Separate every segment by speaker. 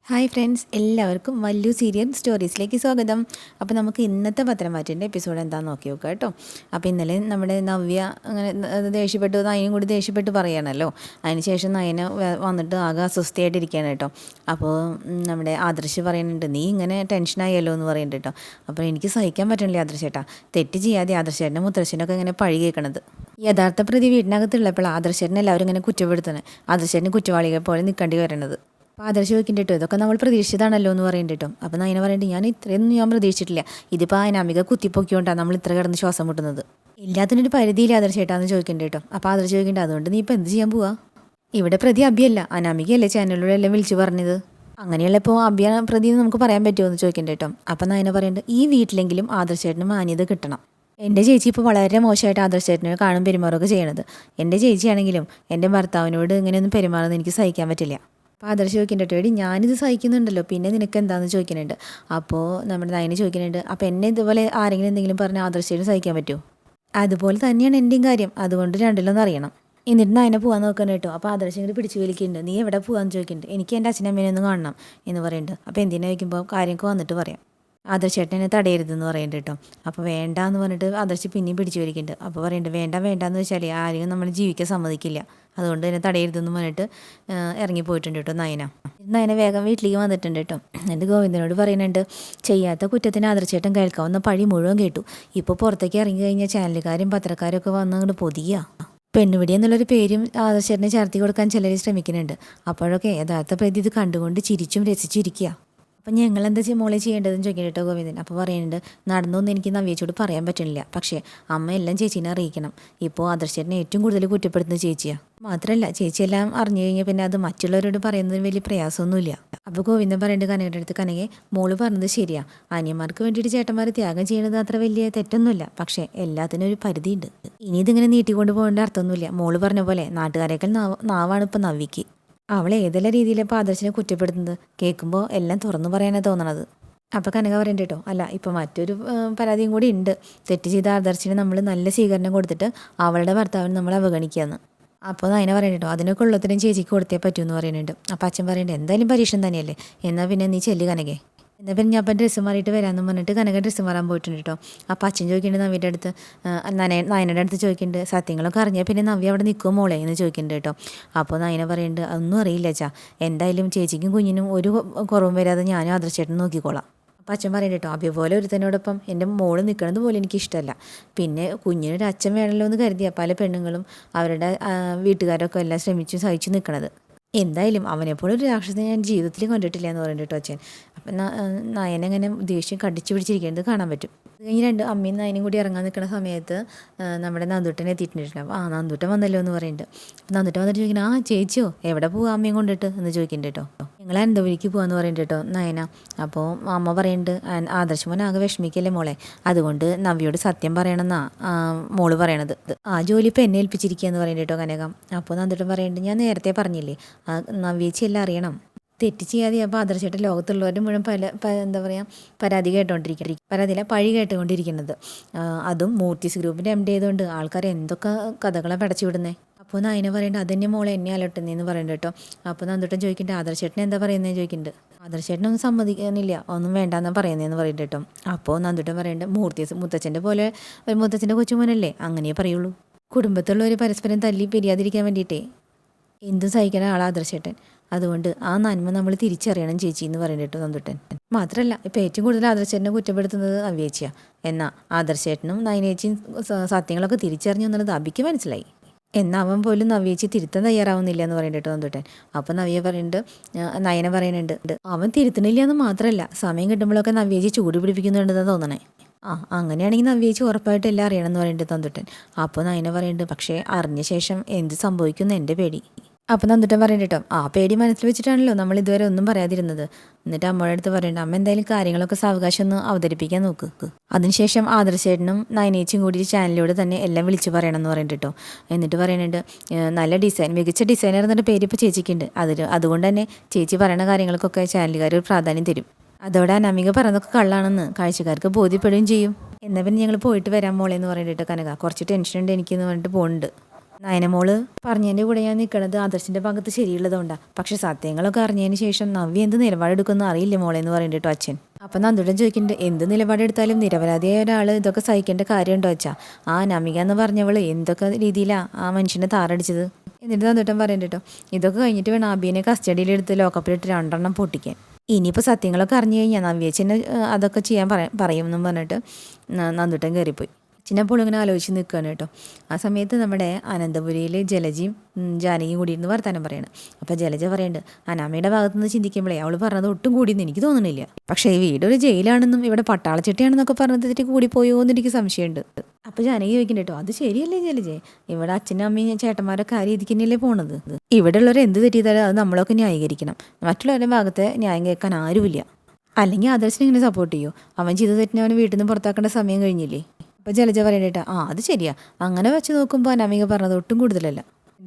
Speaker 1: Hi friends, എല്ലാവർക്കും വല്ലു serial സ്റ്റോറീസിലേക്ക് സ്വാഗതം. അപ്പോൾ നമുക്ക് ഇന്നത്തെ പത്രമാറ്റിൻ്റെ എപ്പിസോഡ് എന്താണെന്ന് നോക്കി നോക്കാം കേട്ടോ. അപ്പോൾ ഇന്നലെ നമ്മുടെ നവ്യ അങ്ങനെ ദേഷ്യപ്പെട്ടു, നയനും കൂടി ദേഷ്യപ്പെട്ട് പറയുകയാണല്ലോ. അതിനുശേഷം നയന വന്നിട്ട് ആകെ അസ്വസ്ഥയായിട്ടിരിക്കുകയാണ് കേട്ടോ. അപ്പോൾ നമ്മുടെ ആദർശ് പറയുന്നുണ്ട്, നീ ഇങ്ങനെ ടെൻഷനായല്ലോ എന്ന് പറയുന്നുണ്ട് കേട്ടോ. അപ്പോൾ എനിക്ക് സഹിക്കാൻ പറ്റണില്ല ആദർശേട്ടാ, തെറ്റ് ചെയ്യാതെ ആദർശേട്ടനും മുത്തശ്ശനൊക്കെ ഇങ്ങനെ പഴി കേൾക്കണത്. യഥാർത്ഥ പ്രതി വീടിനകത്തുള്ളപ്പോൾ ആദർശേട്ടനെ എല്ലാവരും ഇങ്ങനെ കുറ്റപ്പെടുത്തുന്നത്, ആദർശേട്ടന് കുറ്റവാളികളെ പോലെ നിൽക്കേണ്ടി വരണത്. അപ്പോൾ ആദർശ് ചോദിക്കേണ്ട കേട്ടോ, ഇതൊക്കെ നമ്മൾ പ്രതീക്ഷിച്ചതാണല്ലോ എന്ന് പറയുന്നുണ്ട് കേട്ടോ. അപ്പോൾ നയന പറയുന്നുണ്ട്, ഞാൻ ഇത്രയൊന്നും ഞാൻ പ്രതീക്ഷിച്ചിട്ടില്ല, ഇതിപ്പോൾ അനാമിക കുത്തിപ്പൊക്കിയോണ്ടാണ് നമ്മൾ ഇത്ര കിടന്ന് ശ്വാസം മുട്ടുന്നത്. എല്ലാത്തിനൊരു പരിധിയില്ല ആദർശേട്ടാന്ന് ചോദിക്കേണ്ട കേട്ടോ. അപ്പോൾ ആദർശ് ചോദിക്കേണ്ട, അതുകൊണ്ട് നീ ഇപ്പോൾ എന്ത് ചെയ്യാൻ പോവാ? ഇവിടെ പ്രതി അബിയല്ല, അനാമികയല്ലേ ചാനലിലൂടെ എല്ലാം വിളിച്ചു പറഞ്ഞത്. അങ്ങനെയുള്ള ഇപ്പോൾ അബിയ പ്രതി എന്ന് നമുക്ക് പറയാൻ പറ്റുമോ എന്ന് ചോദിക്കേണ്ട കേട്ടോ. അപ്പോൾ നയന പറയുന്നുണ്ട്, ഈ വീട്ടിലെങ്കിലും ആദർശേട്ടന് മാന്യത കിട്ടണം. എൻ്റെ ചേച്ചി ഇപ്പോൾ വളരെ മോശമായിട്ട് ആദർശേട്ടനെ കാണും പെരുമാറുകയൊക്കെ ചെയ്യണത്. എൻ്റെ ചേച്ചിയാണെങ്കിലും എൻ്റെ ഭർത്താവിനോട് ഇങ്ങനെയൊന്നും പെരുമാറുന്നത് എനിക്ക് സഹിക്കാൻ പറ്റില്ല. അപ്പോൾ ആദർശ് ചോദിക്കുന്നുണ്ട്, എടി ഞാനിത് സഹിക്കുന്നുണ്ടല്ലോ, പിന്നെ നിനക്ക് എന്താണെന്ന് ചോദിക്കുന്നുണ്ട്. അപ്പോൾ നമ്മുടെ നയന് ചോദിക്കുന്നുണ്ട്, അപ്പോൾ എന്നെ ഇതുപോലെ ആരെങ്കിലും എന്തെങ്കിലും പറഞ്ഞാൽ ആദർശേട്ടന് സഹിക്കാൻ പറ്റുമോ? അതുപോലെ തന്നെയാണ് എൻ്റെയും കാര്യം, അതുകൊണ്ട് രണ്ടിലൊന്നും അറിയണം. എന്നിട്ട് നയനെ പോകാൻ നോക്കണം കേട്ടോ. അപ്പോൾ ആദർശം ഇങ്ങനെ പിടിച്ച് വലിക്കുന്നുണ്ട്, നീ എവിടെ പോകാമെന്ന് ചോദിക്കുന്നുണ്ട്. എനിക്ക് എൻ്റെ അച്ഛനമ്മേനെ ഒന്ന് കാണണം എന്ന് പറയുന്നുണ്ട്. അപ്പോൾ എന്തിനാ ചോദിക്കുമ്പോൾ കാര്യമൊക്കെ വന്നിട്ട് പറയാം, ആദർശേട്ടനെ തടയരുതെന്ന് പറയുന്നുണ്ട് കേട്ടോ. അപ്പോൾ വേണ്ട എന്ന് പറഞ്ഞിട്ട് ആദർശ് പിന്നെയും പിടിച്ചു വലിക്കുന്നുണ്ട്. അപ്പോൾ പറയുന്നുണ്ട്, വേണ്ടെന്ന് വെച്ചാൽ ആരെയും നമ്മൾ ജീവിക്കാൻ സമ്മതിക്കില്ല, അതുകൊണ്ട് തന്നെ തടയരുതെന്ന് പറഞ്ഞിട്ട് ഇറങ്ങിപ്പോയിട്ടുണ്ട് കേട്ടോ നയന വേഗം വീട്ടിലേക്ക് വന്നിട്ടുണ്ട് കേട്ടോ. എന്നിട്ട് ഗോവിന്ദനോട് പറയുന്നുണ്ട്, ചെയ്യാത്ത കുറ്റത്തിന് ആദർശേട്ടൻ കേൾക്കാവുന്ന പഴി മുഴുവൻ കേട്ടു. ഇപ്പോൾ പുറത്തേക്ക് ഇറങ്ങി കഴിഞ്ഞാൽ ചാനലുകാരും പത്രക്കാരും ഒക്കെ വന്ന് അങ്ങോട്ട് പൊതിയുക. പെണ്ണുപിടി എന്നുള്ളൊരു പേരും ആദർശേട്ടനെ ചേർത്തി കൊടുക്കാൻ ചിലർ ശ്രമിക്കുന്നുണ്ട്. അപ്പോഴൊക്കെ യഥാർത്ഥ പ്രതി ഇത് കണ്ടുകൊണ്ട് ചിരിച്ചും രസിച്ചിരിക്കുക. അപ്പം ഞങ്ങൾ എന്താ മോളെ ചെയ്യേണ്ടതെന്ന് ചോദിക്കണം കേട്ടോ ഗോവിന്ദൻ. അപ്പോൾ പറയുന്നുണ്ട്, നടന്നൊന്നും എനിക്ക് നവ്യച്ചോട് പറയാൻ പറ്റുന്നില്ല, പക്ഷേ അമ്മ എല്ലാം ചേച്ചീനെ അറിയിക്കണം. ഇപ്പോൾ ആദർശേട്ടനെ ഏറ്റവും കൂടുതൽ കുറ്റപ്പെടുത്തുന്നത് ചേച്ചിയാണ്. മാത്രമല്ല ചേച്ചിയെല്ലാം അറിഞ്ഞു കഴിഞ്ഞാൽ പിന്നെ അത് മറ്റുള്ളവരോട് പറയുന്നതിന് വലിയ പ്രയാസമൊന്നുമില്ല. അപ്പോൾ ഗോവിന്ദൻ പറയുന്നുണ്ട് കനകയുടെ അടുത്ത്, കനകെ മോള് പറഞ്ഞത് ശരിയാ, അനിയന്മാർക്ക് വേണ്ടിയിട്ട് ചേട്ടന്മാർ ത്യാഗം ചെയ്യുന്നത് അത്ര വലിയ തെറ്റൊന്നുമില്ല, പക്ഷേ എല്ലാത്തിനും ഒരു പരിധിയുണ്ട്. ഇനി ഇതിങ്ങനെ നീട്ടിക്കൊണ്ട് പോകേണ്ട അർത്ഥമൊന്നുമില്ല. മോള് പറഞ്ഞ പോലെ നാട്ടുകാരേക്കാൾ നാവാണ് ഇപ്പോൾ നവ്യക്ക്. അവൾ ഏതെല്ലാം രീതിയിലിപ്പോൾ ആദർശിനെ കുറ്റപ്പെടുത്തുന്നത് കേൾക്കുമ്പോൾ എല്ലാം തുറന്നു പറയാനാണ് തോന്നണത്. അപ്പോൾ കനക പറയണ്ട കേട്ടോ, അല്ല ഇപ്പോൾ മറ്റൊരു പരാതിയും കൂടി ഉണ്ട്. തെറ്റ് ചെയ്ത ആദർശിന് നമ്മൾ നല്ല സ്വീകരണം കൊടുത്തിട്ട് അവളുടെ ഭർത്താവിന് നമ്മൾ അവഗണിക്കുകയെന്ന്. അപ്പോൾ അതിനെ പറയണ്ട കേട്ടോ, അതിനൊക്കെ ഉള്ളത്തിനും ചേച്ചിക്ക് കൊടുത്തേ പറ്റുമെന്ന് പറയുന്നുണ്ട്. അപ്പോൾ അച്ഛൻ പറയുന്നുണ്ട്, എന്തായാലും പരീക്ഷണം തന്നെയല്ലേ, എന്നാൽ പിന്നെ നീ ചെല്ലു കനകെ. എന്നാൽ പിന്നെ ഞാൻ അപ്പം ഡ്രസ്സ് മാറിയിട്ട് വരാമെന്ന് പറഞ്ഞിട്ട് കനക ഡ്രസ്സ് മാറാൻ പോയിട്ടുണ്ട് കേട്ടോ. അപ്പോൾ അച്ഛൻ ചോദിക്കുന്നുണ്ട് നവ്യയുടെ അടുത്ത്, നയനയുടെ അടുത്ത് ചോദിക്കുന്നുണ്ട്, സത്യങ്ങളൊക്കെ അറിഞ്ഞാൽ പിന്നെ നവ്യ അവിടെ നിൽക്കുമോ മോളെ എന്ന് ചോദിക്കുന്നുണ്ട് കേട്ടോ. അപ്പോൾ നയന പറയുന്നുണ്ട്, അതൊന്നും അറിയില്ല അച്ഛാ, എന്തായാലും ചേച്ചിക്കും കുഞ്ഞിനും ഒരു കുറവും വരാതെ ഞാനും ആദർശേട്ടനും നോക്കിക്കോളാം. അപ്പോൾ അച്ഛൻ പറയുന്നുണ്ട് കേട്ടോ, അതേപോലെ ഒരുത്തനോടൊപ്പം എൻ്റെ മോള് നിൽക്കുന്നത് പോലും എനിക്കിഷ്ടമല്ല. പിന്നെ കുഞ്ഞിനൊരു അച്ഛൻ വേണമല്ലോ എന്ന് കരുതിയാൽ പല പെണ്ണുങ്ങളും അവരുടെ വീട്ടുകാരൊക്കെ എല്ലാം ശ്രമിച്ചു സഹിച്ചു നിൽക്കണത്. എന്തായാലും അവനെപ്പോഴൊരു രാക്ഷസനെ ഞാൻ ജീവിതത്തിൽ കണ്ടിട്ടില്ല എന്ന് പറഞ്ഞിട്ട് അച്ഛൻ. അപ്പം നയനങ്ങനെ ദേഷ്യം കടിച്ചു പിടിച്ചിരിക്കുന്നത് കാണാൻ പറ്റും. അത് കഴിഞ്ഞ് രണ്ട് അമ്മയും നയനും കൂടി ഇറങ്ങാൻ നിൽക്കുന്ന സമയത്ത് നമ്മുടെ നന്ദുട്ടൻ എത്തിയിട്ടുണ്ടാവും. നന്ദുട്ടൻ വന്നല്ലോ എന്ന് പറയുന്നുണ്ട്. നന്ദുട്ടൻ വന്നിട്ട് ചോദിക്കുന്നത്, ചേച്ചിയോ എവിടെ പോവാ അമ്മയും കൊണ്ടിട്ട് എന്ന് ചോദിക്കുന്നുണ്ട് കേട്ടോ. ഞങ്ങൾ അനന്തപുരിക്ക് പോകാമെന്ന് പറയുന്നുണ്ട് കേട്ടോ നയന. അപ്പോൾ അമ്മ പറയുന്നുണ്ട്, ആദർശമോൻ ആകെ വിഷമിക്കല്ലേ മോളെ, അതുകൊണ്ട് നവ്യോട് സത്യം പറയണമെന്നാ മോള് പറയണത്. ജോലി ഇപ്പം എന്നെ ഏൽപ്പിച്ചിരിക്കുക എന്ന് പറയുന്നുണ്ട് കേട്ടോ കനകം. അപ്പോൾ നന്ദുട്ടൻ പറയുന്നുണ്ട്, ഞാൻ നേരത്തെ പറഞ്ഞില്ലേ നവ്യേച്ചി എല്ലാം അറിയണം, തെറ്റ് ചെയ്യാതെ. അപ്പോൾ ആദർശമായിട്ട് ലോകത്തുള്ളവരുടെ മുഴുവൻ എന്താ പറയുക പരാതി പഴി കേട്ടുകൊണ്ടിരിക്കുന്നത്. അതും മൂർത്തിസ് ഗ്രൂപ്പിൻ്റെ MD ആയതുകൊണ്ട് ആൾക്കാർ എന്തൊക്കെ കഥകളെ പടച്ചു വിടുന്നേ. അപ്പോൾ നയന പറയുന്നുണ്ട്, അതന്നെ മോളെ എന്നെ അലട്ടുന്നതെന്ന് പറയുന്നുണ്ട് കേട്ടോ. അപ്പോൾ നന്ദുട്ടൻ ചോദിക്കുന്നുണ്ട്, ആദർശേട്ടനെ എന്താ പറയുന്നതെന്ന് ചോദിക്കുന്നുണ്ട്. ആദർശേട്ടനൊന്നും സമ്മതിക്കുന്നില്ല, ഒന്നും വേണ്ടാന്ന് പറയുന്നതെന്ന് പറയുന്നുണ്ട് കേട്ടോ. അപ്പോൾ നന്ദുട്ടൻ പറയുന്നുണ്ട്, മുത്തച്ഛൻ്റെ പോലെ ഒരു മുത്തച്ഛൻ്റെ കൊച്ചുമോനല്ലേ, അങ്ങനെ പറയുള്ളൂ. കുടുംബത്തുള്ളവർ പരസ്പരം തല്ലി പിരിയാതിരിക്കാൻ വേണ്ടിയിട്ടേ എന്തും സഹിക്കുന്ന ആളാ ആദർശേട്ടൻ, അതുകൊണ്ട് ആ നന്മ നമ്മൾ തിരിച്ചറിയണം ചേച്ചി എന്ന് പറയുന്നുണ്ട് നന്ദുട്ടൻ. മാത്രമല്ല ഇപ്പോൾ ഏറ്റവും കൂടുതൽ ആദർശേട്ടനെ കുറ്റപ്പെടുത്തുന്നത് നവ്യേച്ചിയാണ്. എന്നാൽ ആദർശേട്ടനും നയനേച്ചിയും സത്യങ്ങളൊക്കെ തിരിച്ചറിഞ്ഞു എന്നുള്ളത് അബിക്ക് മനസ്സിലായി. എന്നാൽ അവൻ പോലും നവ്യേച്ചി തിരുത്താൻ തയ്യാറാവുന്നില്ല എന്ന് പറയുന്നുണ്ട് നന്ദുട്ടൻ. അപ്പോൾ നയന പറയുന്നുണ്ട്, അവൻ തിരുത്തണില്ല എന്ന് മാത്രമല്ല സമയം കിട്ടുമ്പോഴൊക്കെ നവ്യേച്ചി ചൂട് പിടിപ്പിക്കുന്നുണ്ടെന്ന് തോന്നണേ. അങ്ങനെയാണെങ്കിൽ നവ്യേച്ചി ഉറപ്പായിട്ട് എല്ലാം അറിയണം എന്ന് പറയുന്നുണ്ട് നന്ദുട്ടൻ. അപ്പോൾ നയന പറയുന്നുണ്ട്, പക്ഷേ അറിഞ്ഞ ശേഷം എന്ത് സംഭവിക്കുന്നു എൻ്റെ പേടി. അപ്പോൾ നന്ദുട്ടൻ പറയുന്നുണ്ട് കേട്ടോ, പേടി മനസ്സിൽ വെച്ചിട്ടാണല്ലോ നമ്മൾ ഇതുവരെ ഒന്നും പറയാതിരുന്നത്. എന്നിട്ട് അമ്മയുടെ അടുത്ത് പറയുന്നുണ്ട്, അമ്മ എന്തായാലും കാര്യങ്ങളൊക്കെ സാവകാശം ഒന്ന് അവതരിപ്പിക്കാൻ നോക്ക്. അതിനുശേഷം ആദർശേട്ടനും നയനേച്ചിയും കൂടി ചാനലിലൂടെ തന്നെ എല്ലാം വിളിച്ച് പറയണം എന്ന് പറയുന്നുണ്ട് കേട്ടോ. എന്നിട്ട് പറയുന്നുണ്ട്, നല്ല ഡിസൈൻ, മികച്ച ഡിസൈനർ എന്നൊരു പേര് ഇപ്പോൾ ചേച്ചിക്കുണ്ട്, അതുകൊണ്ട് തന്നെ ചേച്ചി പറയുന്ന കാര്യങ്ങൾക്കൊക്കെ ചാനലുകാർ ഒരു പ്രാധാന്യം തരും. അതോടെ അനാമിക പറഞ്ഞതൊക്കെ കള്ളാണെന്ന് കാഴ്ചക്കാർക്ക് ബോധ്യപ്പെടുകയും ചെയ്യും. എന്നാൽ പിന്നെ ഞങ്ങൾ പോയിട്ട് വരാൻ മോളെ എന്ന് പറഞ്ഞിട്ട് കനക, കുറച്ച് ടെൻഷൻ ഉണ്ട് എനിക്കെന്ന് പറഞ്ഞിട്ട് പോകുന്നുണ്ട്. നയനമോള് പറഞ്ഞതിൻ്റെ കൂടെ ഞാൻ നിൽക്കണത് ആദർശിൻ്റെ ഭാഗത്ത് ശരിയുള്ളതുകൊണ്ടാണ്. പക്ഷെ സത്യങ്ങളൊക്കെ അറിഞ്ഞതിന് ശേഷം നവ്യ എന്ത് നിലപാടെടുക്കുമെന്ന് അറിയില്ല മോളെ എന്ന് പറയുന്നുണ്ട് അച്ഛൻ. അപ്പം നന്ദുടൻ ചോദിക്കുന്നുണ്ട്, എന്ത് നിലപാടെടുത്താലും നിരപരാധിയായ ഒരാൾ ഇതൊക്കെ സഹിക്കേണ്ട കാര്യമുണ്ടോ വെച്ചാൽ നമിക എന്ന് പറഞ്ഞവൾ എന്തൊക്കെ രീതിയിലാണ് ആ മനുഷ്യനെ താറടിച്ചത്. എന്നിട്ട് നന്ദുട്ടൻ പറയുന്നുണ്ട് കേട്ടോ, ഇതൊക്കെ കഴിഞ്ഞിട്ട് വേണം അബിയെ കസ്റ്റഡിയിലെടുത്ത് ലോക്കപ്പിലിട്ട് 2 പൊട്ടിക്കാൻ. ഇനിയിപ്പോൾ സത്യങ്ങളൊക്കെ അറിഞ്ഞു കഴിഞ്ഞാൽ നവ്യേച്ചനെ അതൊക്കെ ചെയ്യാൻ പറയും എന്നും പറഞ്ഞിട്ട് നന്ദുട്ടൻ കയറിപ്പോയി. ചിന്നപ്പോൾ ഇങ്ങനെ ആലോചിച്ച് നിൽക്കുകയാണ് കേട്ടോ. ആ സമയത്ത് നമ്മുടെ അനന്തപുരിയിൽ ജലജയും ജാനകിയും കൂടി ഇരുന്ന് വർത്താനം പറയണം. അപ്പോൾ ജലജ പറയുന്നുണ്ട്, അനാമയുടെ ഭാഗത്തുനിന്ന് ചിന്തിക്കുമ്പോഴേ അവൾ പറഞ്ഞത് ഒട്ടും കൂടിയെന്ന് എനിക്ക് തോന്നുന്നില്ല. പക്ഷേ ഈ വീട് ഒരു ജയിലാണെന്നും ഇവിടെ പട്ടാളച്ചിട്ടിയാണെന്നൊക്കെ പറഞ്ഞിട്ട് കൂടി പോയോ എന്ന് എനിക്ക് സംശയമുണ്ട്. അപ്പോൾ ജാനകി ചോദിക്കുന്നുണ്ട് കേട്ടോ, അത് ശരിയല്ലേ ജലജയെ, ഇവിടെ അച്ഛനും അമ്മയും ചേട്ടന്മാരൊക്കെ ആ രീതിക്ക് തന്നെയല്ലേ പോണത്. ഇവിടെ ഉള്ളവർ എന്ത് തെറ്റിയതാലും അത് നമ്മളൊക്കെ ന്യായീകരിക്കണം. മറ്റുള്ളവരുടെ ഭാഗത്തെ ന്യായം കേൾക്കാൻ ആരുമില്ല. അല്ലെങ്കിൽ ആദർശിനെ ഇങ്ങനെ സപ്പോർട്ട് ചെയ്യൂ. അവൻ ചെയ്ത തെറ്റിനെ അവന് വീട്ടിൽ നിന്ന് പുറത്താക്കേണ്ട സമയം കഴിഞ്ഞില്ലേ. അപ്പോൾ ജലജ പറയണ്ടേട്ടാ, അത് ശരിയാ, അങ്ങനെ വെച്ച് നോക്കുമ്പോൾ അനാമിക പറഞ്ഞത് ഒട്ടും കൂടുതലല്ല.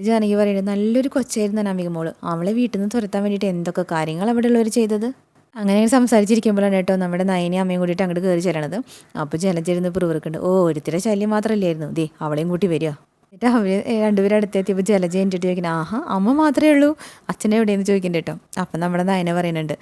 Speaker 1: ജാനകി പറയണ്ടേ, നല്ലൊരു കൊച്ചായിരുന്നു അനാമിക മോള്, അവളെ വീട്ടിൽ നിന്ന് തുരത്താൻ വേണ്ടിയിട്ട് എന്തൊക്കെ കാര്യങ്ങൾ അവിടെ ഉള്ളവർ ചെയ്തത്. അങ്ങനെ സംസാരിച്ചിരിക്കുമ്പോഴാണ് കേട്ടോ നമ്മുടെ നയനയും അമ്മയും കൂടിയിട്ട് അങ്ങോട്ട് കയറി ചെല്ലണത്. അപ്പോൾ ജലജ ഇരുന്ന് പിറുവിറുക്കുന്നുണ്ട്, ഒരുത്തിരെ ശല്യം മാത്രമല്ലായിരുന്നു, ദേ അവളെയും കൂട്ടി വരിക. എന്നിട്ട് അവർ രണ്ടുപേരും അടുത്തെത്തിയപ്പോൾ ജലജ എന്നിട്ട് ചോദിക്കുന്നത്, അമ്മ മാത്രമേ ഉള്ളൂ, അച്ഛനെ എവിടെയെന്ന് ചോദിക്കണ്ട കേട്ടോ. അപ്പം നമ്മുടെ നയന പറയുന്നുണ്ട്,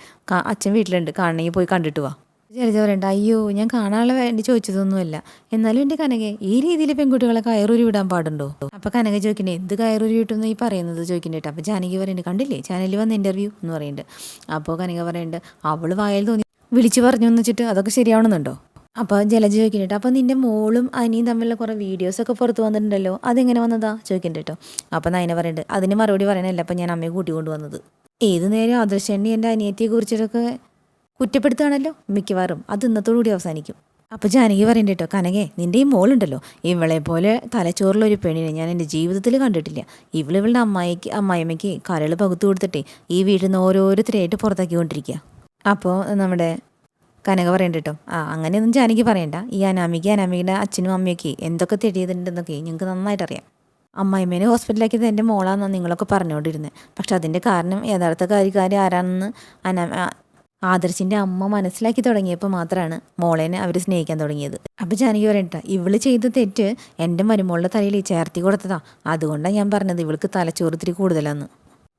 Speaker 1: അച്ഛൻ വീട്ടിലുണ്ട്, കാണണമെങ്കിൽ പോയി കണ്ടിട്ട് വാ. ജലജ പറയണ്ട, അയ്യോ ഞാൻ കാണാനുള്ള വേണ്ടി ചോദിച്ചതൊന്നുമല്ല, എന്നാലും എൻ്റെ കനകെ ഈ രീതിയിൽ പെൺകുട്ടികളെ കയറൂരി വിടാൻ പാടുണ്ടോ. അപ്പോൾ കനക ചോദിക്കണേ, എന്ത് കയറൂരി വിട്ടുമെന്ന് ഈ പറയുന്നത് ചോദിക്കണ്ടേട്ടോ. അപ്പോൾ ജാനകി പറയുന്നുണ്ട്, കണ്ടില്ലേ ചാനലിൽ വന്ന് ഇൻ്റർവ്യൂ എന്ന് പറയുന്നുണ്ട്. അപ്പോൾ കനക പറയുന്നുണ്ട്, അവൾ വായിൽ തോന്നി വിളിച്ചു പറഞ്ഞു എന്ന് വെച്ചിട്ട് അതൊക്കെ ശരിയാവണമെന്നുണ്ടോ. അപ്പോൾ ജലജ ചോദിക്കണ്ടേട്ടോ, അപ്പോൾ നിൻ്റെ മോളും അനിയും തമ്മിലുള്ള കുറേ വീഡിയോസൊക്കെ പുറത്ത് വന്നിട്ടുണ്ടല്ലോ, അതെങ്ങനെ വന്നതാ ചോദിക്കണ്ടേട്ടോ. അപ്പോൾ നയന പറയുന്നുണ്ട്, അതിന് മറുപടി പറയണല്ല അപ്പോൾ ഞാൻ അമ്മയെ കൂട്ടിക്കൊണ്ട് വന്നത്. ഏത് നേരം ആദർശേണ്ണി എൻ്റെ അനിയത്തിയെ കുറിച്ചിട്ടൊക്കെ കുറ്റപ്പെടുത്തുകയാണല്ലോ മിക്കവാറും, അത് ഇന്നത്തോടുകൂടി അവസാനിക്കും. അപ്പോൾ ജാനകി പറയണ്ട കേട്ടോ, കനകെ നിൻ്റെ ഈ മോളുണ്ടല്ലോ, ഇവളെ പോലെ തലച്ചോറിലൊരു പെണ്ണിനെ ഞാൻ എൻ്റെ ജീവിതത്തിൽ കണ്ടിട്ടില്ല. ഇവളുടെ അമ്മായിമ്മയ്ക്ക് കരൾ പകുത്തു കൊടുത്തിട്ടേ ഈ വീട്ടിൽ നിന്ന് ഓരോരുത്തരായിട്ട് പുറത്താക്കിക്കൊണ്ടിരിക്കുക. അപ്പോൾ നമ്മുടെ കനക പറയണ്ട കേട്ടോ, അങ്ങനെയൊന്നും ജാനകി പറയണ്ട, ഈ അനാമികയുടെ അച്ഛനും അമ്മയൊക്കെ എന്തൊക്കെ തെറ്റിയതുണ്ടെന്നൊക്കെ ഞങ്ങൾക്ക് നന്നായിട്ടറിയാം. അമ്മായിമ്മേനെ ഹോസ്പിറ്റലാക്കിയത് എൻ്റെ മോളാണെന്നാണ് നിങ്ങളൊക്കെ പറഞ്ഞുകൊണ്ടിരുന്നത്. പക്ഷെ അതിൻ്റെ കാരണം യഥാർത്ഥ കാര്യക്കാരി ആരാണെന്ന് ആദർശിൻ്റെ അമ്മ മനസ്സിലാക്കി തുടങ്ങിയപ്പോൾ മാത്രമാണ് മോളേനെ അവർ സ്നേഹിക്കാൻ തുടങ്ങിയത്. അപ്പോൾ ജാനകി പറയണ്ട, ഇവള് ചെയ്ത തെറ്റ് എൻ്റെ മരുമോളുടെ തലയിൽ ചേർത്തി കൊടുത്തതാ, അതുകൊണ്ടാണ് ഞാൻ പറഞ്ഞത് ഇവൾക്ക് തലച്ചോറിത്തിരി കൂടുതലാന്ന്.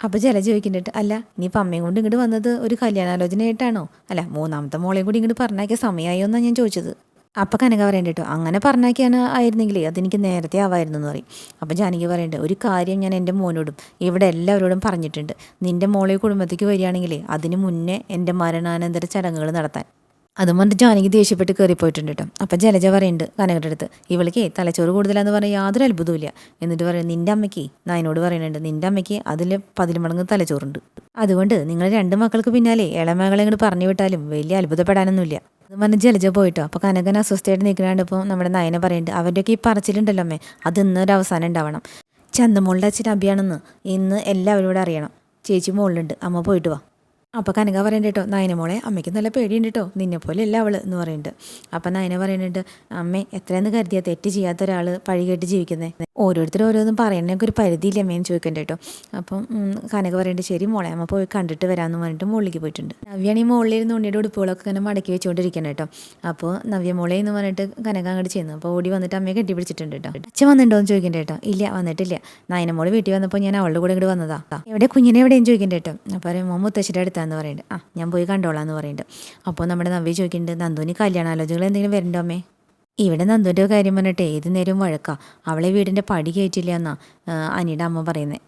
Speaker 1: അപ്പോൾ ജലജ ചോദിക്കുന്നുണ്ട്, അല്ല ഇനിയിപ്പോൾ അമ്മയും കൊണ്ട് ഇങ്ങോട്ട് വന്നത് ഒരു കല്യാണാലോചനയായിട്ടാണോ, അല്ല 3ാമത്തെ മോളെയും കൂടി ഇങ്ങോട്ട് പറഞ്ഞാക്കിയ സമയമായോ എന്നാണ് ഞാൻ ചോദിച്ചത്. അപ്പം കനക പറയണ്ട കേട്ടോ, അങ്ങനെ പറഞ്ഞാക്കിയാണ് ആയിരുന്നെങ്കിലേ അതെനിക്ക് നേരത്തെ ആവായിരുന്നു എന്ന് പറയും. അപ്പം ജാനകി പറയണ്ട, ഒരു കാര്യം ഞാൻ എൻ്റെ മോനോടും ഇവിടെ എല്ലാവരോടും പറഞ്ഞിട്ടുണ്ട്, നിൻ്റെ മോളെ കുടുംബത്തേക്ക് വരികയാണെങ്കിലേ അതിന് മുന്നേ എൻ്റെ മരണാനന്തര ചടങ്ങുകൾ നടത്താൻ. അതും പറഞ്ഞിട്ട് ജാനകി ദേഷ്യപ്പെട്ട് കയറിപ്പോയിട്ടുണ്ട് കേട്ടോ. അപ്പം ജലജ പറയുന്നുണ്ട് കനകയുടെ അടുത്ത്, ഇവൾക്ക് തലച്ചോറ് കൂടുതലാന്ന് പറഞ്ഞാൽ യാതൊരു അത്ഭുതമില്ല. എന്നിട്ട് പറയുന്നത്, നിൻ്റെ അമ്മയ്ക്ക് നായനോട് പറയുന്നുണ്ട്, നിൻ്റെ അമ്മയ്ക്ക് അതിൽ 10 മടങ്ങ് തലച്ചോറുണ്ട്, അതുകൊണ്ട് നിങ്ങൾ 2 മക്കൾക്ക് പിന്നാലെ ഇളമകളെ ഇങ്ങോട്ട് പറഞ്ഞു വിട്ടാലും വലിയ അത്ഭുതപ്പെടാനൊന്നുമില്ല. അത് പറഞ്ഞ് ജലജ പോയിട്ടോ. അപ്പോൾ കനകൻ അസ്വസ്ഥയായിട്ട് നിൽക്കണാണ്ട് ഇപ്പോൾ നമ്മുടെ നയന പറയുന്നുണ്ട്, അവരുടെയൊക്കെ ഈ പറച്ചിലുണ്ടല്ലോ അമ്മേ, അത് ഇന്നൊരു അവസാനം ഉണ്ടാവണം. ചന്തമോളുടെ അച്ഛൻ അഭിയാണെന്ന് ഇന്ന് എല്ലാവരും കൂടെ അറിയണം. ചേച്ചി മോളിലുണ്ട്, അമ്മ പോയിട്ട് വാ. അപ്പോൾ കനക പറയണ്ട കേട്ടോ, നയന മോളെ അമ്മയ്ക്ക് നല്ല പേടിയുണ്ട് കേട്ടോ, നിന്നെപ്പോലെ അല്ല അവൾ എന്ന് പറയുന്നുണ്ട്. അപ്പം നയന പറയുന്നുണ്ട്, അമ്മേ എത്രയെന്ന് കരുതിയാൽ തെറ്റ് ചെയ്യാത്ത ഒരാൾ പഴി കേട്ട് ജീവിക്കുന്നത്, ഓരോരുത്തരും ഓരോന്നും പറയണേക്ക് ഒരു പരിധിയില്ല അമ്മേന്ന് ചോദിക്കണ്ട കേട്ടോ. അപ്പം കനക പറയുന്നുണ്ട്, ശരി മോളെ അമ്മ പോയി കണ്ടിട്ട് വരാമെന്ന് പറഞ്ഞിട്ട് മുകളിലേക്ക് പോയിട്ടുണ്ട്. നവ്യാണ് ഈ മുകളിലിരുന്ന് ഉണ്ണിയുടെ ഉടുപ്പുകളൊക്കെ ഇങ്ങനെ മടക്കി വെച്ചുകൊണ്ടിരിക്കണം കേട്ടോ. അപ്പോൾ നവ്യ മോളെ എന്ന് പറഞ്ഞിട്ട് കനക അങ്ങോട്ട് ചെയ്യുന്നു. അപ്പോൾ ഓടി വന്നിട്ട് അമ്മയെ കെട്ടിപ്പിടിച്ചിട്ടുണ്ട് കേട്ടോ. അച്ഛൻ വന്നിട്ടുണ്ടോ എന്ന് ചോദിക്കണ്ട കേട്ടോ. ഇല്ല വന്നിട്ടില്ല, നയന മോള് വീട്ടിൽ വന്നപ്പോൾ ഞാൻ അവളുടെ കൂടെ ഇങ്ങോട്ട് വന്നതാ. എവിടെ കുഞ്ഞിനെ എവിടെയും ചോദിക്കണ്ട കേട്ടോ. അപ്പോൾ മുത്തശ്ശിയുടെ അടുത്താന്ന് പറയുന്നുണ്ട്. ഞാൻ പോയി കണ്ടോളാം എന്ന് പറയുന്നുണ്ട്. അപ്പോൾ നമ്മുടെ നവ്യ ചോദിക്കുന്നുണ്ട്, നന്ദുവിന് കല്യാണാലോചനകൾ എന്തെങ്കിലും വരണ്ടോ അമ്മേ. ഇവിടെ നന്ദുവിൻ്റെ കാര്യം പറഞ്ഞിട്ട് ഏത് നേരവും വഴക്കാം, അവളെ വീടിൻ്റെ പടി കയറ്റില്ല എന്നാ അനിയുടെ അമ്മ പറയുന്നത്.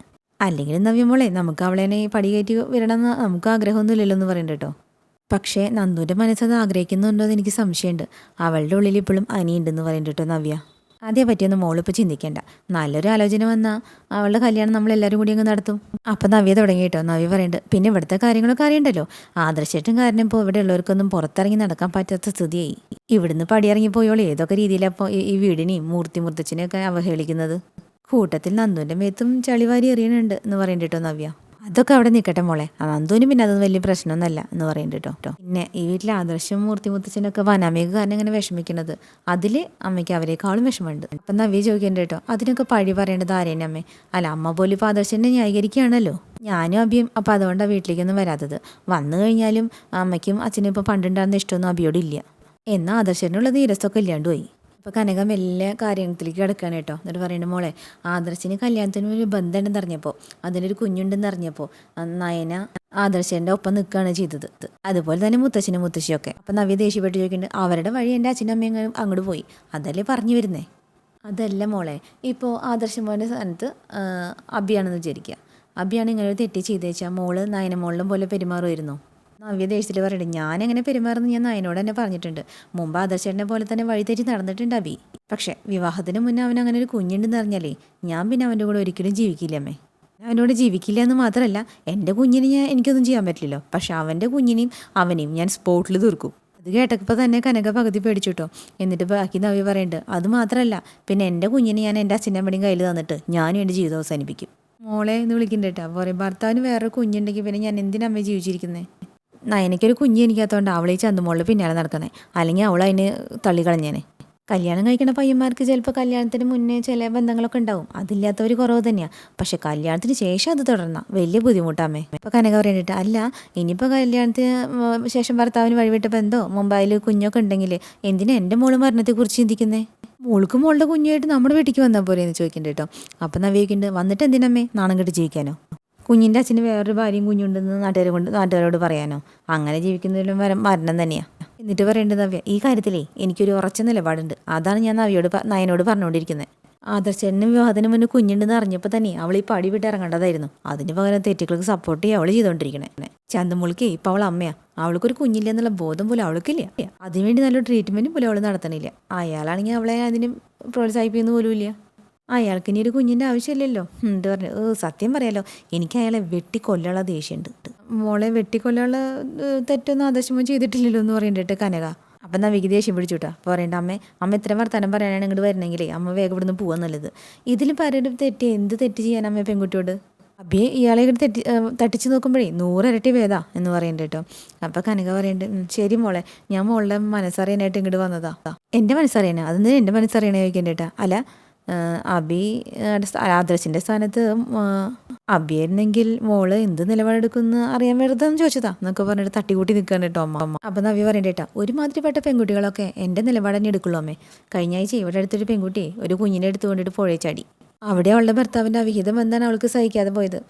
Speaker 1: അല്ലെങ്കിൽ നവ്യ മോളെ നമുക്ക് അവളെ പടി കയറ്റി വരണമെന്ന് നമുക്ക് ആഗ്രഹമൊന്നുമില്ലല്ലോ എന്ന് പറയുന്നുണ്ട് കേട്ടോ. പക്ഷേ നന്ദുവിൻ്റെ മനസ്സത് ആഗ്രഹിക്കുന്നുണ്ടോ എന്ന് എനിക്ക് സംശയമുണ്ട്. അവളുടെ ഉള്ളിൽ ഇപ്പോഴും അനിയുണ്ടെന്ന് പറയുന്നുണ്ട് കേട്ടോ നവ്യ. അതേ പറ്റിയൊന്നും മോളിപ്പോൾ ചിന്തിക്കേണ്ട, നല്ലൊരു ആലോചന വന്നാൽ അവളുടെ കല്യാണം നമ്മളെല്ലാവരും കൂടി അങ്ങ് നടത്തും. അപ്പം നവ്യ തുടങ്ങി കേട്ടോ. നവ്യ പറയുന്നുണ്ട്, പിന്നെ ഇവിടുത്തെ കാര്യങ്ങളൊക്കെ അറിയണ്ടല്ലോ, ആദർശേട്ടും കാരണം ഇപ്പോൾ ഇവിടെ ഉള്ളവർക്കൊന്നും പുറത്തിറങ്ങി നടക്കാൻ പറ്റാത്ത സ്ഥിതിയായി. ഇവിടുന്ന് പടിയിറങ്ങിപ്പോയോളൂ ഏതൊക്കെ രീതിയിലപ്പോൾ ഈ വീടിനെയും മുത്തച്ഛനെയൊക്കെ അവഹേളിക്കുന്നത്. കൂട്ടത്തിൽ നന്ദുവിൻ്റെ മേത്തും ചളിവാരി എറിയണുണ്ട് എന്ന് പറയുന്നുണ്ട് കേട്ടോ നവ്യ. അതൊക്കെ അവിടെ നിൽക്കട്ടെ മോളെ, നന്ദുവിന് പിന്നെ അതൊന്നും വലിയ പ്രശ്നമൊന്നുമല്ല എന്ന് പറയുന്നുണ്ട് കേട്ടോ. പിന്നെ ഈ വീട്ടിൽ ആദർശം മുത്തച്ഛനൊക്കെ വനാമയ്ക്ക് കാരണം ഇങ്ങനെ വിഷമിക്കുന്നത്, അതിൽ അമ്മയ്ക്ക് അവരെക്കാളും വിഷമമുണ്ട്. അപ്പം നവ്യ ചോദിക്കേണ്ട കേട്ടോ, അതിനൊക്കെ പഴി പറയേണ്ടത് ആരേനെ അമ്മേ, അല്ല അമ്മ പോലും ഇപ്പോൾ ആദർശനെ ന്യായീകരിക്കുകയാണല്ലോ. ഞാനും അഭിയും അപ്പോൾ അതുകൊണ്ടാണ് വീട്ടിലേക്കൊന്നും വരാത്തത്. വന്നു കഴിഞ്ഞാലും അമ്മയ്ക്കും അച്ഛനും ഇപ്പോൾ പണ്ടുണ്ടാകുന്ന ഇഷ്ടമൊന്നും അഭിയോടില്ല. എന്നാൽ ആദർശനുള്ളത് നീരസമൊക്കെ ഇല്ലാണ്ട് പോയി. അപ്പോൾ കനക മെല്ലെ കാര്യത്തിലേക്ക് കിടക്കുകയാണ് കേട്ടോ. എന്നിട്ട് പറയുന്നത്, മോളെ ആദർശിന് കല്യാണത്തിന് ഒരു ബന്ധമുണ്ടെന്ന് അറിഞ്ഞപ്പോൾ, അതിനൊരു കുഞ്ഞുണ്ടെന്ന് അറിഞ്ഞപ്പോൾ നയന ആദർശൻ്റെ ഒപ്പം നിൽക്കുകയാണ് ചെയ്തത്. അതുപോലെ തന്നെ മുത്തശ്ശനും മുത്തശ്ശിയൊക്കെ. അപ്പം നവ്യ ദേഷ്യപ്പെട്ട് ചോദിക്കുന്നുണ്ട്, അവരുടെ വഴി എൻ്റെ അച്ഛനും അമ്മയും അങ്ങോട്ട് പോയി, അതല്ലേ പറഞ്ഞു വരുന്നേ. അതല്ല മോളെ, ഇപ്പോൾ ആദർശം മോൻ്റെ സ്ഥാനത്ത് അബിയാണെന്ന് വിചാരിക്കുക. അബിയാണ് ഇങ്ങനെ ഒരു തെറ്റ് ചെയ്തേച്ചാൽ മോള് നയന മോളിലും പോലെ പെരുമാറുമായിരുന്നു. നവ്യ ദേഷ്യത്തിൽ പറയുന്നുണ്ട്, ഞാനെങ്ങനെ പെരുമാറുന്നു ഞാൻ നയനോട് തന്നെ പറഞ്ഞിട്ടുണ്ട്. മുമ്പ് ആദർശേട്ടനെ പോലെ തന്നെ വഴി തെറ്റി നടന്നിട്ടുണ്ട് അബി. പക്ഷേ വിവാഹത്തിന് മുന്നേ അവൻ അങ്ങനെ ഒരു കുഞ്ഞുണ്ടെന്ന് അറിഞ്ഞാലേ ഞാൻ പിന്നെ അവൻ്റെ കൂടെ ഒരിക്കലും ജീവിക്കില്ല അമ്മേ. അവനോട് ജീവിക്കില്ല എന്ന് മാത്രമല്ല, എൻ്റെ കുഞ്ഞിനെ എനിക്കൊന്നും ചെയ്യാൻ പറ്റില്ലല്ലോ, പക്ഷെ അവൻ്റെ കുഞ്ഞിനെയും അവനെയും ഞാൻ സ്പോട്ടിൽ തീർക്കും. അത് കേട്ടപ്പോൾ തന്നെ കനക പകുതി പേടിച്ചിട്ടോ. എന്നിട്ട് ബാക്കി നവ്യ പറയുന്നുണ്ട്, അത് മാത്രമല്ല പിന്നെ എൻ്റെ കുഞ്ഞിനെ ഞാൻ എൻ്റെ അച്ഛൻ്റെ അമ്മയുടെയും കയ്യിൽ തന്നിട്ട് ഞാനും എൻ്റെ ജീവിതം അവസാനിപ്പിക്കും. മോളെ എന്ന് വിളിക്കുന്നുണ്ട് കേട്ടോ. പറയും, ഭർത്താവിന് വേറൊരു കുഞ്ഞുണ്ടെങ്കിൽ പിന്നെ ഞാൻ എന്തിനമ്മ ജീവിച്ചിരിക്കുന്നത്. നയനയ്ക്കൊരു കുഞ്ഞ് എനിക്കാത്തതുകൊണ്ട് അവളെ ഈ ചന്തുമോളിൽ പിന്നാലെ നടക്കുന്നത്, അല്ലെങ്കിൽ അവൾ അതിന് തള്ളിക്കളഞ്ഞേനെ. കല്യാണം കഴിക്കുന്ന പയ്യന്മാർക്ക് ചിലപ്പോൾ കല്യാണത്തിന് മുന്നേ ചില ബന്ധങ്ങളൊക്കെ ഉണ്ടാവും, അതില്ലാത്തവർ കുറവ് തന്നെയാണ്. പക്ഷെ കല്യാണത്തിന് ശേഷം അത് തുടരണം വലിയ ബുദ്ധിമുട്ടാമേ. ഇപ്പോൾ കനക പറഞ്ഞിട്ട്, അല്ല ഇനിയിപ്പോൾ കല്യാണത്തിന് ശേഷം ഭർത്താവിന് വഴിവിട്ട ബന്ധമോ മുമ്പായിൽ കുഞ്ഞൊക്കെ ഉണ്ടെങ്കിൽ എന്തിനാ എൻ്റെ മോള് മരണത്തെക്കുറിച്ച് ചിന്തിക്കുന്നേ. മോൾക്ക് മോളുടെ കുഞ്ഞായിട്ട് നമ്മുടെ വീട്ടിലേക്ക് വന്നാൽ പോലെ എന്ന് ചോദിക്കുന്നുണ്ട് കേട്ടോ. അപ്പം നവ്യിക്കുന്നുണ്ട്, വന്നിട്ട് എന്തിനമ്മേ നാണം കെട്ട് ജീവിക്കാനോ, കുഞ്ഞിൻ്റെ അച്ഛന് വേറൊരു ഭാര്യയും കുഞ്ഞുണ്ടെന്ന് നാട്ടുകാരോട് പറയാനോ, അങ്ങനെ ജീവിക്കുന്നതിലും മരണം തന്നെയാണ്. എന്നിട്ട് പറയേണ്ടത് നവ്യ, ഈ കാര്യത്തിലേ എനിക്കൊരു ഉറച്ച നിലപാടുണ്ട്, അതാണ് ഞാൻ നയനോട് പറഞ്ഞുകൊണ്ടിരിക്കുന്നത്. ആദർശനും വിവാഹത്തിന് മുന്നേ കുഞ്ഞുണ്ടെന്ന് അറിഞ്ഞപ്പോൾ തന്നെ അവൾ ഈ പടി വിട്ട് ഇറങ്ങേണ്ടതായിരുന്നു. അതിന് പകരം തെറ്റുകൾക്ക് സപ്പോർട്ട് ചെയ്യുക അവൾ ചെയ്തുകൊണ്ടിരിക്കണേ. ചന്തമുൾക്ക് ഇപ്പോൾ അവൾ അമ്മയാണ്, അവൾക്കൊരു കുഞ്ഞില്ല എന്നുള്ള ബോധം പോലും അവൾക്കില്ല. അതിനുവേണ്ടി നല്ലൊരു ട്രീറ്റ്മെൻറ്റ് പോലും അവൾ നടത്തണില്ല. അയാളാണെങ്കിൽ അവളെ അതിന് പ്രോത്സാഹിപ്പിക്കുന്ന പോലും ഇല്ല. അയാൾക്ക് ഇനി ഒരു കുഞ്ഞിൻ്റെ ആവശ്യമില്ലല്ലോ. എന്നിട്ട് പറഞ്ഞു, സത്യം പറയാലോ എനിക്ക് അയാളെ വെട്ടിക്കൊല്ലാനുള്ള ദേഷ്യമുണ്ട്. മോളെ വെട്ടിക്കൊല്ലാനുള്ള തെറ്റൊന്നും ആദർശമോ ചെയ്തിട്ടില്ലല്ലോ എന്ന് പറയണ്ടിട്ട് കനക. അപ്പം നവിക്ക് ദേഷ്യം പിടിച്ചുട്ടാ. പറയണ്ട, അമ്മ ഇത്ര വർത്തമാനം പറയാനാണ് ഇങ്ങോട്ട് വരണമെങ്കിലേ അമ്മ വേഗം ഇവിടുന്ന് പോകാൻ നല്ലത്. ഇതിൽ പലരും എന്ത് തെറ്റ് ചെയ്യാൻ അമ്മ പെൺകുട്ടിയോട്. അബിയെ ഇയാളെ തട്ടിച്ച് നോക്കുമ്പോഴേ 100 ഇരട്ടി ഭേദാ എന്ന് പറയണ്ട കേട്ടോ. അപ്പം കനക പറയണ്ട്, ശരി മോളെ, ഞാൻ മോളുടെ മനസ്സറിയാനായിട്ട് ഇങ്ങോട്ട് വന്നതാ. എൻ്റെ മനസ്സറിയാനാ, അതെന്താ എൻ്റെ മനസ്സറിയണേ ചോദിക്കേണ്ടേട്ടാ. അല്ല അബി ആദർശിൻ്റെ സ്ഥാനത്ത് അബിയായിരുന്നെങ്കിൽ മോള് എന്ത് നിലപാടെടുക്കുമെന്ന് അറിയാൻ വെറുതെ ചോദിച്ചതാ എന്നൊക്കെ പറഞ്ഞിട്ട് തട്ടിക്കൂട്ടി നിൽക്കുകയാണ് കേട്ടോ അമ്മ. അപ്പം നവ്യ പറയണ്ടേട്ടാ, ഒരുമാതിരിപ്പെട്ട പെൺകുട്ടികളൊക്കെ എൻ്റെ നിലപാട് തന്നെ എടുക്കുള്ളൂ അമ്മേ. കഴിഞ്ഞ ആഴ്ച ഇവിടെ അടുത്തൊരു പെൺകുട്ടിയെ ഒരു കുഞ്ഞിനെ എടുത്തുകൊണ്ടിട്ട് പുഴയിൽ ചാടി. അവിടെ അവളുടെ ഭർത്താവിൻ്റെ അവിഹിതം എന്താണ് അവൾക്ക് സഹിക്കാതെ പോയത്.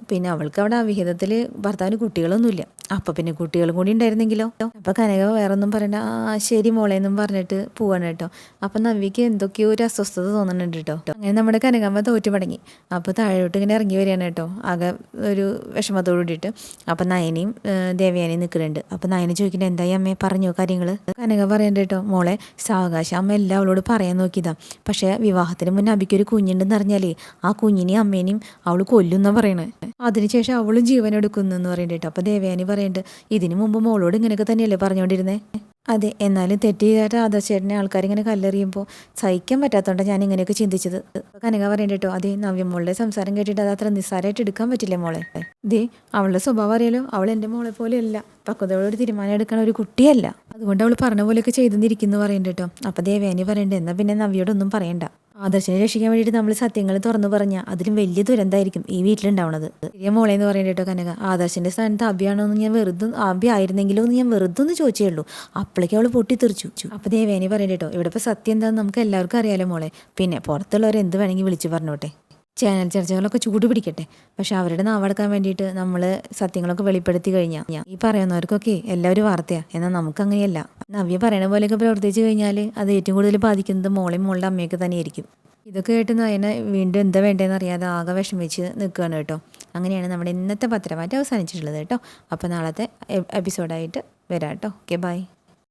Speaker 1: പിന്നെ അവൾക്ക് അവിടെ അവിഹിതത്തിൽ ഭർത്താവിന് കുട്ടികളൊന്നുമില്ല. അപ്പം പിന്നെ കുട്ടികളും കൂടി ഉണ്ടായിരുന്നെങ്കിലോ. അപ്പം കനക വേറൊന്നും പറയണ്ട, ശരി മോളെന്നും പറഞ്ഞിട്ട് പോവാണ് കേട്ടോ. അപ്പം നവ്യക്ക് എന്തൊക്കെയോ ഒരു അസ്വസ്ഥത തോന്നുന്നുണ്ട് കേട്ടോ. അങ്ങനെ നമ്മുടെ കനകാമ്മ തോറ്റു മടങ്ങി. അപ്പോൾ താഴോട്ട് ഇങ്ങനെ ഇറങ്ങി വരികയാണ് കേട്ടോ, ആകെ ഒരു വിഷമത്തോട് കൂടിയിട്ട്. അപ്പം നയനയും ദേവയാനയും നിൽക്കുന്നുണ്ട്. അപ്പം നയന ചോദിക്കേണ്ടത്, എന്തായി അമ്മേ പറഞ്ഞോ കാര്യങ്ങൾ. കനക പറയണ്ട കേട്ടോ, മോളെ സാവകാശം അമ്മ എല്ലാം അവളോട് പറയാൻ നോക്കിയതാ. പക്ഷേ വിവാഹത്തിന് മുന്നേ അബിക്കൊരു കുഞ്ഞുണ്ടെന്ന് അറിഞ്ഞാലേ ആ കുഞ്ഞിനെയും അമ്മേനെയും അവൾ കൊല്ലുന്ന പറയണേ. അതിനുശേഷം അവളും ജീവനെടുക്കുന്നു എന്ന് പറയണ്ടേട്ടോ. അപ്പോൾ ദേവയാനി പറയുന്നുണ്ട്, ഇതിനു മുമ്പ് മോളോട് ഇങ്ങനെയൊക്കെ തന്നെയല്ലേ പറഞ്ഞുകൊണ്ടിരുന്നേ. അതെ, എന്നാലും തെറ്റ് ചെയ്തിട്ട് ആദർശേട്ടനെ ആൾക്കാരിങ്ങനെ കല്ലെറിയുമ്പോൾ സഹിക്കാൻ പറ്റാത്തതുകൊണ്ടാണ് ഞാൻ ഇങ്ങനെയൊക്കെ ചിന്തിച്ചത്. കനക പറയണ്ടേട്ടോ, അതെ നവ്യമോളുടെ സംസാരം കേട്ടിട്ട് അത് അത്ര നിസ്സാരമായിട്ട് എടുക്കാൻ പറ്റില്ല മോളെ. ദേ അവളുടെ സ്വഭാവം അറിയാലോ, അവൾ എൻ്റെ മോളെ പോലെയല്ല, പക്വതയോടൊരു തീരുമാനം എടുക്കാൻ ഒരു കുട്ടിയല്ല. അതുകൊണ്ട് അവൾ പറഞ്ഞ പോലെയൊക്കെ ചെയ്തെന്നിരിക്കുന്നു പറയണ്ടേട്ടോ. അപ്പോൾ ദേവയാനി പറയണ്ടേ, എന്നാൽ പിന്നെ നവ്യോടൊന്നും പറയണ്ട. ആദർശനെ രക്ഷിക്കാൻ വേണ്ടിയിട്ട് നമ്മൾ സത്യങ്ങൾ തുറന്നു പറഞ്ഞാൽ അതിലും വലിയ ദുരന്തമായിരിക്കും ഈ വീട്ടിലുണ്ടാവണത്. ചെറിയ മോളെ എന്ന് പറയണ്ടേട്ടോ കനക. ആദർശൻ്റെ സ്ഥാനത്ത് അബിയാണോ എന്ന് ഞാൻ അബി ആയിരുന്നെങ്കിലോ എന്ന് ഞാൻ വെറുതെ ഒന്ന് ചോദിച്ചേ ഉള്ളൂ. അപ്പോഴേക്കും അവൾ പൊട്ടിത്തെറിച്ചു. അപ്പോൾ ദേവേനി പറയണ്ടേട്ടോ, ഇവിടെ ഇപ്പോൾ സത്യം എന്താണെന്ന് നമുക്ക് എല്ലാവർക്കും അറിയാലോ മോളെ. പിന്നെ പുറത്തുള്ളവർ എന്ത് വേണമെങ്കിൽ വിളിച്ചു പറഞ്ഞോട്ടെ. ചാനൽ ചർച്ചകളൊക്കെ ചൂട് പിടിക്കട്ടെ, പക്ഷെ അവരുടെ നാവടക്കാൻ വേണ്ടിയിട്ട് നമ്മൾ സത്യങ്ങളൊക്കെ വെളിപ്പെടുത്തി കഴിഞ്ഞാൽ ഈ പറയുന്നവർക്കൊക്കെ എല്ലാവരും വാർത്തയാണ്. എന്നാൽ നമുക്കങ്ങനെയല്ല. നവ്യ പറയണ പോലെയൊക്കെ പ്രവർത്തിച്ചു കഴിഞ്ഞാൽ അത് ഏറ്റവും കൂടുതൽ ബാധിക്കുന്നത് മോളെയും മോളുടെ അമ്മയൊക്കെ തന്നെയായിരിക്കും. ഇതൊക്കെ കേട്ട് നയന വീണ്ടും എന്താ വേണ്ടതെന്ന് അറിയാതെ ആകെ വിഷമിച്ച് നിൽക്കുകയാണ് കേട്ടോ. അങ്ങനെയാണ് നമ്മുടെ ഇന്നത്തെ പത്രമായിട്ട് അവസാനിച്ചിട്ടുള്ളത് കേട്ടോ. അപ്പോൾ നാളത്തെ എപ്പിസോഡായിട്ട് വരാം കേട്ടോ. Okay, by.